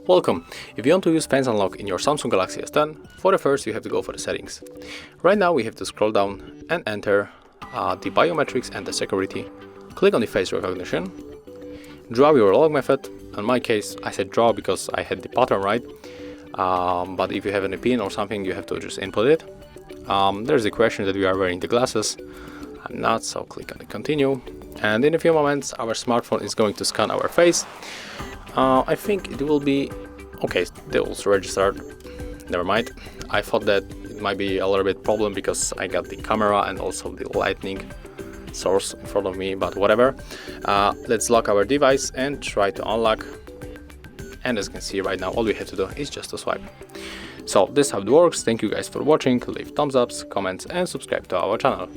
Welcome! If you want to use Face Unlock in your Samsung Galaxy S10, for the first you have to go for the settings. Right now we have to scroll down and enter the biometrics and the security. Click on the face recognition. Draw your log method. In my case I said draw because I had the pattern right, but if you have an pin or something you have to just input it. There's the question that we are wearing the glasses. I'm not, so click on the continue. And in a few moments our smartphone is going to scan our face. I think it will be okay. They also registered. Never mind. I thought that it might be a little bit problem because I got the camera and also the lightning source in front of me, but whatever. Let's lock our device and try to unlock. And as you can see right now, all we have to do is just to swipe. So this is how it works. Thank you guys for watching. Leave thumbs ups, comments and subscribe to our channel.